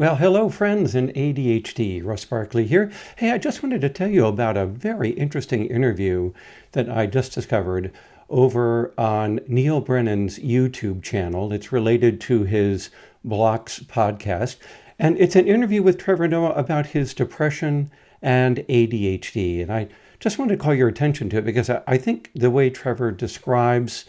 Well, hello, friends in ADHD. Russ Barkley here. Hey, I just wanted to tell you about a very interesting interview that I just discovered over on Neal Brennan's YouTube channel. It's related to his Blocks podcast, and it's an interview with Trevor Noah about his depression and ADHD. And I just wanted to call your attention to it because I think the way Trevor describes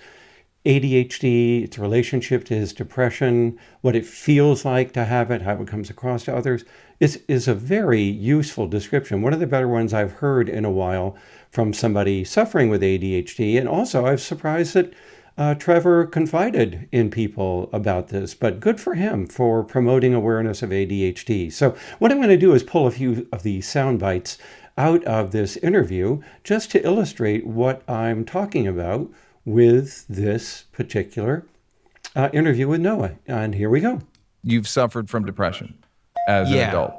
ADHD, its relationship to his depression, what it feels like to have it, how it comes across to others, is a very useful description. One of the better ones I've heard in a while from somebody suffering with ADHD. And also, I was surprised that Trevor confided in people about this, but good for him for promoting awareness of ADHD. So what I'm going to do is pull a few of the sound bites out of this interview just to illustrate what I'm talking about with this particular interview with Noah. And here we go. You've suffered from depression as an adult.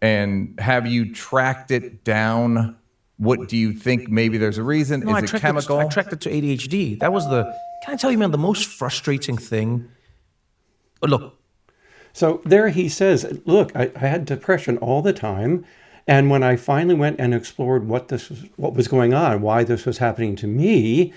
And have you tracked it down? What do you think? Maybe there's a reason? No, Is it chemical? I tracked it to ADHD. That was can I tell you, man, the most frustrating thing? Look. So there he says, look, I had depression all the time. And when I finally went and explored what was going on, why this was happening to me,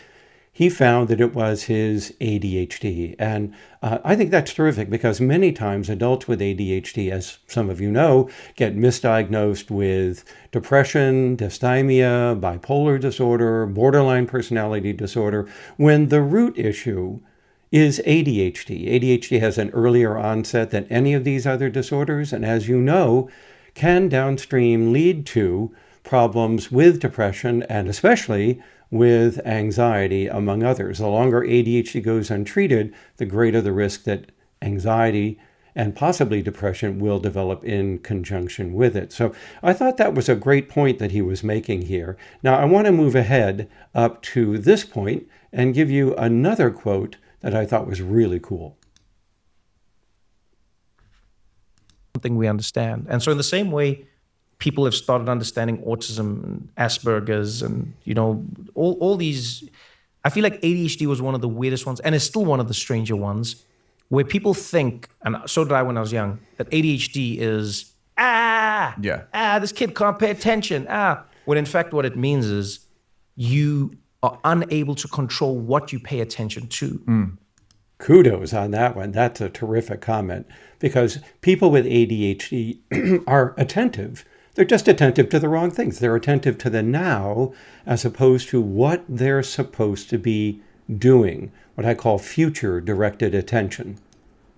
he found that it was his ADHD. And I think that's terrific because many times adults with ADHD, as some of you know, get misdiagnosed with depression, dysthymia, bipolar disorder, borderline personality disorder, when the root issue is ADHD. ADHD has an earlier onset than any of these other disorders, and as you know, can downstream lead to problems with depression and especially with anxiety, among others. The longer ADHD goes untreated, the greater the risk that anxiety and possibly depression will develop in conjunction with it. So I thought that was a great point that he was making here. Now I want to move ahead up to this point and give you another quote that I thought was really cool. Something we understand. And so in the same way, people have started understanding autism and Asperger's and, all these. I feel like ADHD was one of the weirdest ones, and it's still one of the stranger ones, where people think, and so did I when I was young, that ADHD is, this kid can't pay attention, when in fact what it means is you are unable to control what you pay attention to. Kudos on that one. That's a terrific comment because people with ADHD are attentive. They're just attentive to the wrong things. They're attentive to the now as opposed to what they're supposed to be doing, what I call future-directed attention.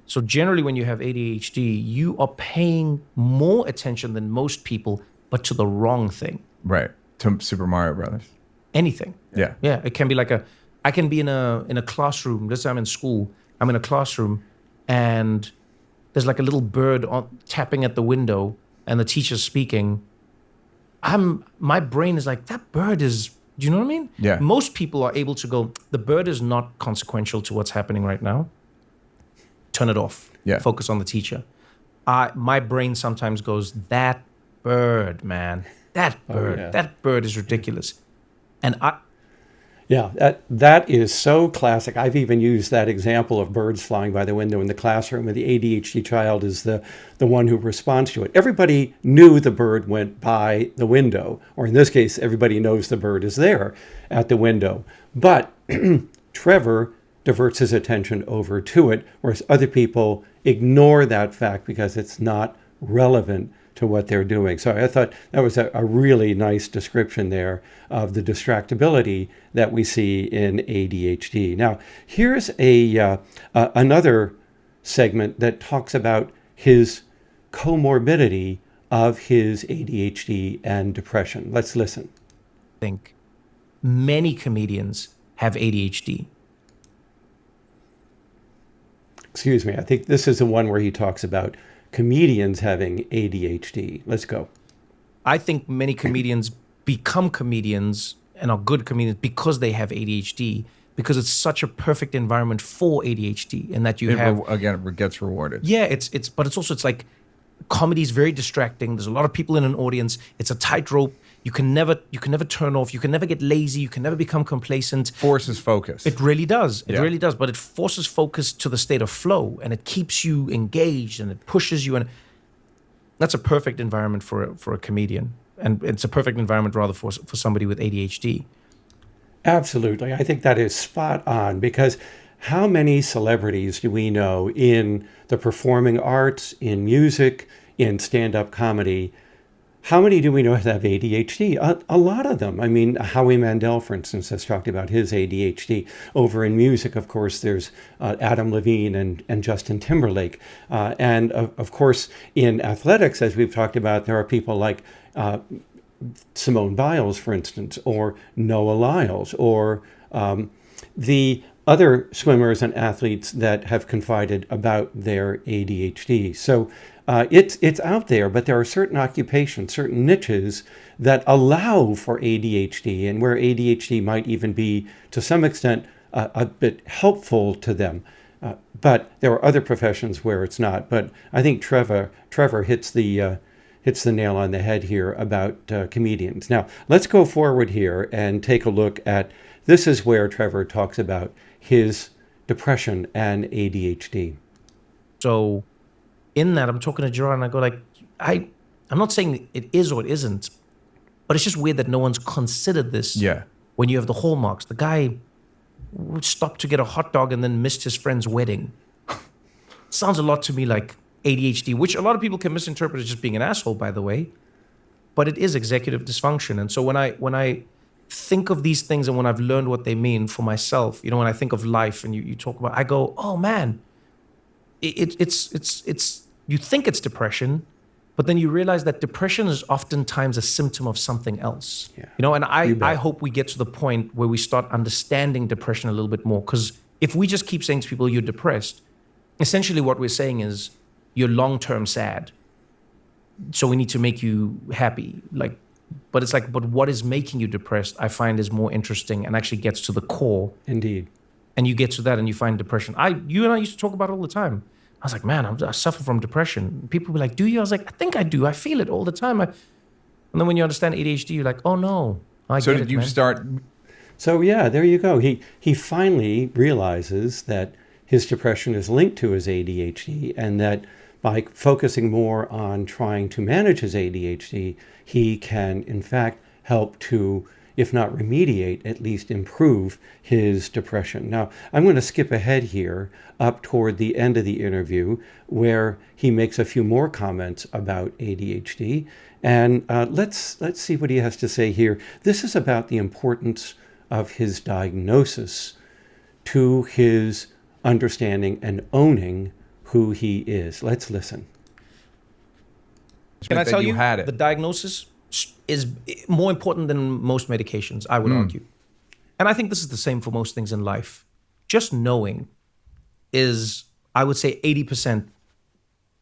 So generally when you have ADHD, you are paying more attention than most people, but to the wrong thing. Right. To Super Mario Brothers. Anything. Yeah. Yeah. It can be I can be in a classroom. Let's say I'm in school. I'm in a classroom and there's like a little bird tapping at the window and the teacher's speaking. My brain is like, that bird is, do you know what I mean? Yeah. Most people are able to go, the bird is not consequential to what's happening right now. Turn it off. Yeah. Focus on the teacher. My brain sometimes goes, that bird, man. That bird. That bird is ridiculous. And that is so classic. I've even used that example of birds flying by the window in the classroom, and the ADHD child is the one who responds to it. Everybody knew the bird went by the window, or in this case, everybody knows the bird is there at the window. But Trevor diverts his attention over to it, whereas other people ignore that fact because it's not relevant to what they're doing. So I thought that was a really nice description there of the distractibility that we see in ADHD. Now, here's another segment that talks about his comorbidity of his ADHD and depression. Let's listen. I think many comedians have ADHD. Excuse me, I think this is the one where he talks about comedians having ADHD. Let's go. I think many comedians become comedians and are good comedians because they have ADHD, because it's such a perfect environment for ADHD, and that it gets rewarded. Yeah, but it's like comedy is very distracting. There's a lot of people in an audience. It's a tightrope. You can never turn off. You can never get lazy. You can never become complacent. Forces focus. It really does. It really does. But it forces focus to the state of flow, and it keeps you engaged, and it pushes you. And that's a perfect environment for a comedian. And it's a perfect environment rather for somebody with ADHD. Absolutely. I think that is spot on, because how many celebrities do we know in the performing arts, in music, in stand-up comedy? How many do we know that have ADHD? A lot of them. I mean, Howie Mandel, for instance, has talked about his ADHD. Over in music, of course, there's Adam Levine and Justin Timberlake. And of course, in athletics, as we've talked about, there are people like Simone Biles, for instance, or Noah Lyles, or the other swimmers and athletes that have confided about their ADHD. So it's out there, but there are certain occupations, certain niches that allow for ADHD, and where ADHD might even be, to some extent, a bit helpful to them. But there are other professions where it's not. But I think Trevor hits the nail on the head here about comedians. Now, let's go forward here and take a look at, this is where Trevor talks about his depression and ADHD. So in that, I'm talking to Gerard and I go like, I'm not saying it is or it isn't, but it's just weird that no one's considered this. Yeah. When you have the hallmarks, the guy stopped to get a hot dog and then missed his friend's wedding. Sounds a lot to me like ADHD, which a lot of people can misinterpret as just being an asshole, by the way, but it is executive dysfunction. And so when I think of these things and when I've learned what they mean for myself, when I think of life and you talk about, I go, oh man, it's you think it's depression, but then you realize that depression is oftentimes a symptom of something else. Yeah. And I hope we get to the point where we start understanding depression a little bit more, because if we just keep saying to people, you're depressed, essentially what we're saying is, you're long-term sad, so we need to make you happy. But what is making you depressed, I find, is more interesting and actually gets to the core. Indeed. And you get to that and you find depression. You and I used to talk about it all the time. I was like, man, I suffer from depression. People were like, do you? I was like, I think I do. I feel it all the time. And then when you understand ADHD, you're like, oh no, I get it, So did you man. start? So yeah, there you go. He finally realizes that his depression is linked to his ADHD, and that by focusing more on trying to manage his ADHD, he can, in fact, help to, if not remediate, at least improve his depression. Now, I'm going to skip ahead here up toward the end of the interview, where he makes a few more comments about ADHD. And let's see what he has to say here. This is about the importance of his diagnosis to his understanding and owning who he is. Let's listen. Can I tell you, had it. the diagnosis is more important than most medications, I would argue. And I think this is the same for most things in life. Just knowing is, I would say, 80%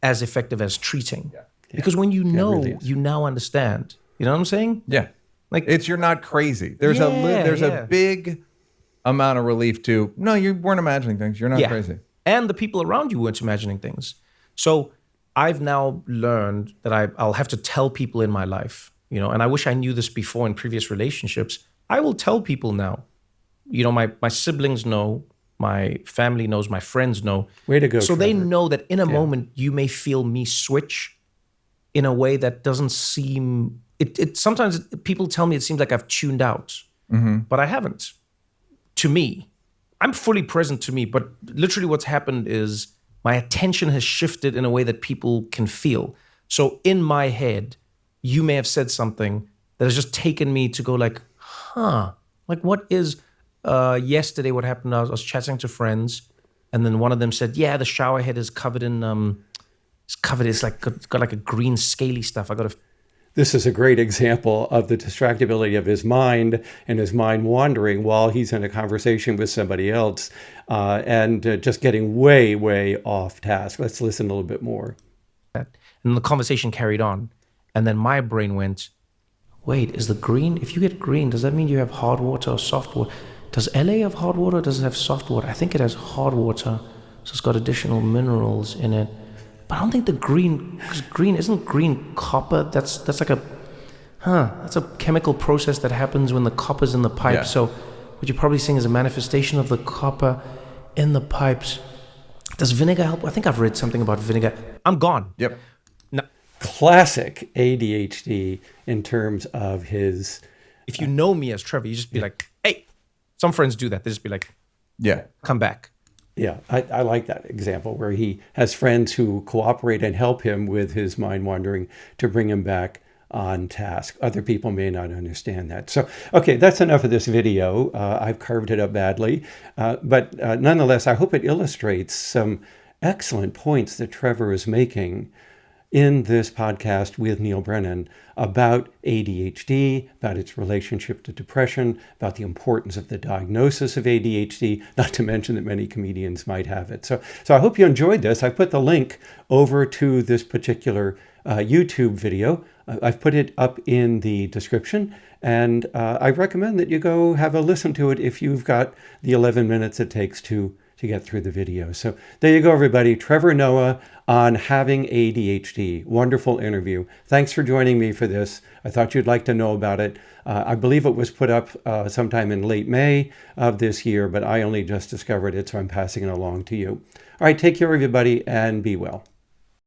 as effective as treating. Yeah. Because when you know, really you now understand. You know what I'm saying? Yeah. Like, you're not crazy. There's a big amount of relief to, no, you weren't imagining things. You're not crazy. And the people around you weren't imagining things. So I've now learned that I'll have to tell people in my life, and I wish I knew this before in previous relationships. I will tell people now, my siblings know, my family knows, my friends know. Way to go, So Trevor. they know that in a moment you may feel me switch in a way that doesn't seem, sometimes people tell me it seems like I've tuned out, but I haven't. To me, I'm fully present to me, but literally what's happened is my attention has shifted in a way that people can feel. So in my head, you may have said something that has just taken me to go like, what is, yesterday what happened, I was chatting to friends, and then one of them said, yeah, the shower head is covered in, it's like, got like a green scaly stuff. This is a great example of the distractibility of his mind and his mind wandering while he's in a conversation with somebody else, and just getting way, way off task. Let's listen a little bit more. And the conversation carried on. And then my brain went, wait, is the green, if you get green, does that mean you have hard water or soft water? Does LA have hard water or does it have soft water? I think it has hard water, so it's got additional minerals in it. But I don't think the green, because green, isn't green copper? That's like that's a chemical process that happens when the copper's in the pipe. Yeah. So what you're probably seeing is a manifestation of the copper in the pipes. Does vinegar help? I think I've read something about vinegar. I'm gone. Yep. No. classic ADHD in terms of his. If you know me as Trevor, you just be like, hey, some friends do that. They just be like, Yeah. come back. Yeah, I like that example where he has friends who cooperate and help him with his mind wandering to bring him back on task. Other people may not understand that. So, okay, that's enough of this video. I've carved it up badly. But nonetheless, I hope it illustrates some excellent points that Trevor is making in this podcast with Neal Brennan about ADHD, about its relationship to depression, about the importance of the diagnosis of ADHD, not to mention that many comedians might have it. So I hope you enjoyed this. I put the link over to this particular YouTube video. I've put it up in the description, and I recommend that you go have a listen to it if you've got the 11 minutes it takes to get through the video. So there you go, everybody. Trevor Noah on having ADHD. Wonderful interview. Thanks for joining me for this. I thought you'd like to know about it. I believe it was put up sometime in late May of this year, but I only just discovered it, so I'm passing it along to you. All right, take care, everybody, and be well.